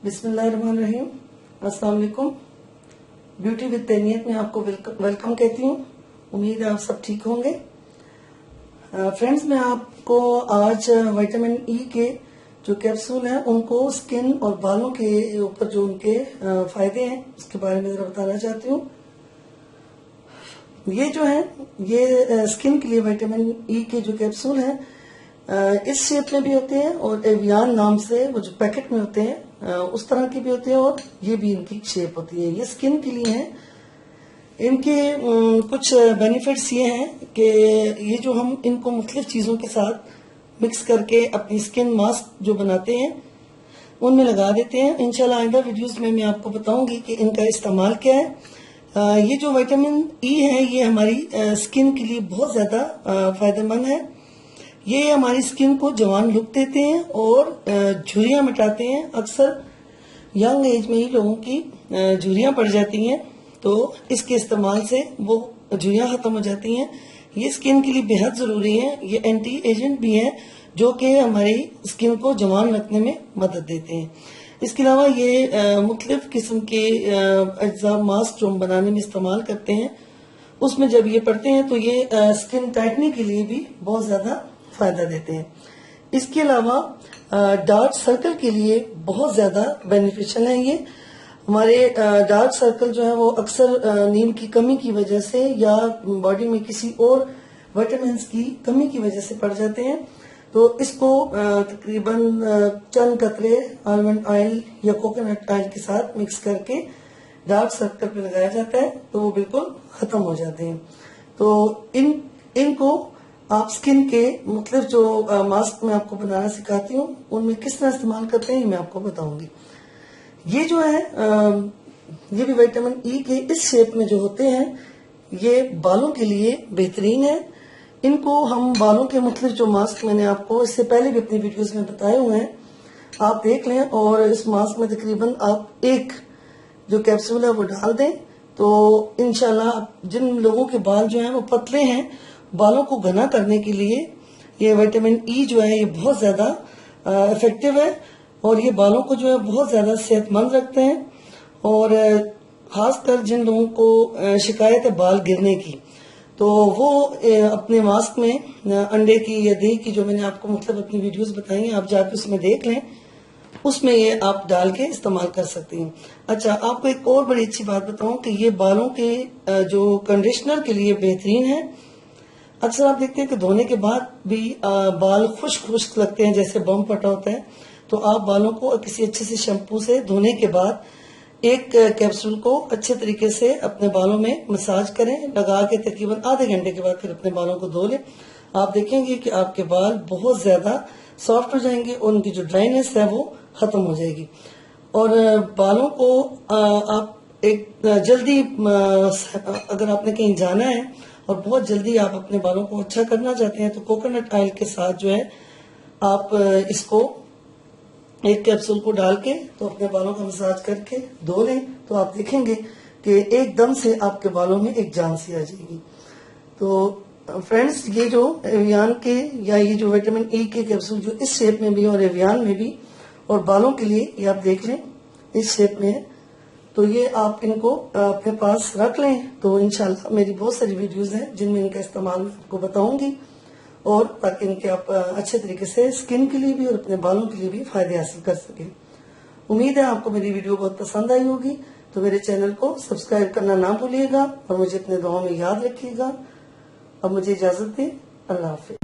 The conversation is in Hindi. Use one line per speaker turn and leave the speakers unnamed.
बिस्मिल्लाहिर्रहमानिर्रहीम। अस्सलाम वालेकुम। ब्यूटी विद तैनियत में आपको वेलकम कहती हूँ। उम्मीद है आप सब ठीक होंगे। फ्रेंड्स, मैं आपको आज विटामिन ई के जो कैप्सूल हैं उनको स्किन और बालों के ऊपर जो उनके फायदे हैं उसके बारे में जरा बताना चाहती हूँ। ये जो है ये स्किन के लिए विटामिन ई के जो कैप्सूल हैं इस शेप में भी होते हैं और एवियान नाम से वो जो पैकेट में होते हैं उस तरह के भी होते हैं और ये भी इनकी शेप होती है। ये स्किन के लिए हैं। इनके कुछ बेनिफिट्स ये हैं कि ये जो हम इनको मुख्तलिफ चीज़ों के साथ मिक्स करके अपनी स्किन मास्क जो बनाते हैं उनमें लगा देते हैं। इंशाल्लाह आइंदा वीडियोस में मैं आपको बताऊंगी कि इनका इस्तेमाल क्या है। ये जो विटामिन ई है ये हमारी स्किन के लिए बहुत ज़्यादा फायदेमंद है। ये हमारी स्किन को जवान लुक देते हैं और झुर्रियाँ मिटाते हैं। अक्सर यंग एज में ही लोगों की झुर्रियाँ पड़ जाती हैं, तो इसके इस्तेमाल से वो झुर्रियाँ खत्म हो जाती हैं। ये स्किन के लिए बेहद ज़रूरी है। ये एंटी एजेंट भी हैं जो कि हमारी स्किन को जवान रखने में मदद देते हैं। इसके अलावा ये मुख्तलिफ किस्म के अज्जा मास्क जो हम बनाने में इस्तेमाल करते हैं उसमें जब ये पड़ते हैं तो ये स्किन टाइटनिंग के लिए भी बहुत ज़्यादा फायदा देते हैं। इसके अलावा डार्क सर्कल के लिए बहुत ज्यादा बेनिफिशियल है। ये हमारे डार्क सर्कल जो है वो अक्सर नींद की कमी की वजह से या बॉडी में किसी और विटामिन की कमी की वजह से पड़ जाते हैं। तो इसको तकरीबन चंद कतरे आलमंड ऑयल या कोकोनट ऑयल के साथ मिक्स करके डार्क सर्कल पे लगाया जाता है तो वो बिल्कुल खत्म हो जाते हैं। तो इनको आप स्किन के मुख्तलिफ जो मास्क मैं आपको बनाना सिखाती हूँ उनमें किस तरह इस्तेमाल करते हैं मैं आपको बताऊंगी। ये जो है ये भी विटामिन ई के इस शेप में जो होते हैं ये बालों के लिए बेहतरीन है। इनको हम बालों के मुख्तलिफ जो मास्क मैंने आपको इससे पहले भी अपनी वीडियोस में बताए हुए हैं, आप देख लें। और इस मास्क में तकरीबन आप एक जो कैप्सूल है वो डाल दें तो इंशाल्लाह जिन लोगों के बाल जो हैं वो पतले हैं, बालों को घना करने के लिए ये विटामिन ई जो है ये बहुत ज़्यादा इफेक्टिव है और ये बालों को जो है बहुत ज़्यादा सेहतमंद रखते हैं। और ख़ासकर जिन लोगों को शिकायत है बाल गिरने की तो वो अपने मास्क में अंडे की या दही की जो मैंने आपको मतलब अपनी वीडियोस बताई हैं आप जाके उसमें देख लें, उसमें ये आप डाल के इस्तेमाल कर सकती हैं। अच्छा, आपको एक और बड़ी अच्छी बात बताऊं कि ये बालों के जो कंडीशनर के लिए बेहतरीन है। अक्सर आप देखते हैं कि धोने के बाद भी बाल खुश्क खुश्क लगते हैं, जैसे बम फटा होता है। तो आप बालों को किसी अच्छे से शैम्पू से धोने के बाद एक कैप्सूल को अच्छे तरीके से अपने बालों में मसाज करें, लगा के तकरीबन आधे घंटे के बाद फिर अपने बालों को धो लें। आप देखेंगे कि आपके बाल बहुत ज्यादा सॉफ्ट हो जाएंगे और उनकी जो ड्राइनेस है वो खत्म हो जाएगी। और बालों को आप एक जल्दी अगर आपने कहीं जाना है और बहुत जल्दी आप अपने बालों को अच्छा करना चाहते हैं तो कोकोनट ऑयल के साथ जो है आप इसको एक कैप्सूल को डाल के तो अपने बालों का मसाज करके धो लें तो आप देखेंगे कि एकदम से आपके बालों में एक जान सी आ जाएगी। तो फ्रेंड्स, ये जो एवियान के या ये जो विटामिन ई के कैप्सूल जो इस शेप में भी और एवियान में भी और बालों के लिए ये आप देख लें इस शेप में है, तो ये आप इनको अपने पास रख लें तो इंशाल्लाह मेरी बहुत सारी वीडियोस हैं जिनमें इनका इस्तेमाल आपको बताऊंगी और ताकि इनके आप अच्छे तरीके से स्किन के लिए भी और अपने बालों के लिए भी फायदे हासिल कर सकें। उम्मीद है आपको मेरी वीडियो बहुत पसंद आई होगी। तो मेरे चैनल को सब्सक्राइब करना ना भूलिएगा और मुझे अपने दुआओं में याद रखिएगा। अब मुझे इजाजत दें। अल्लाह हाफिज।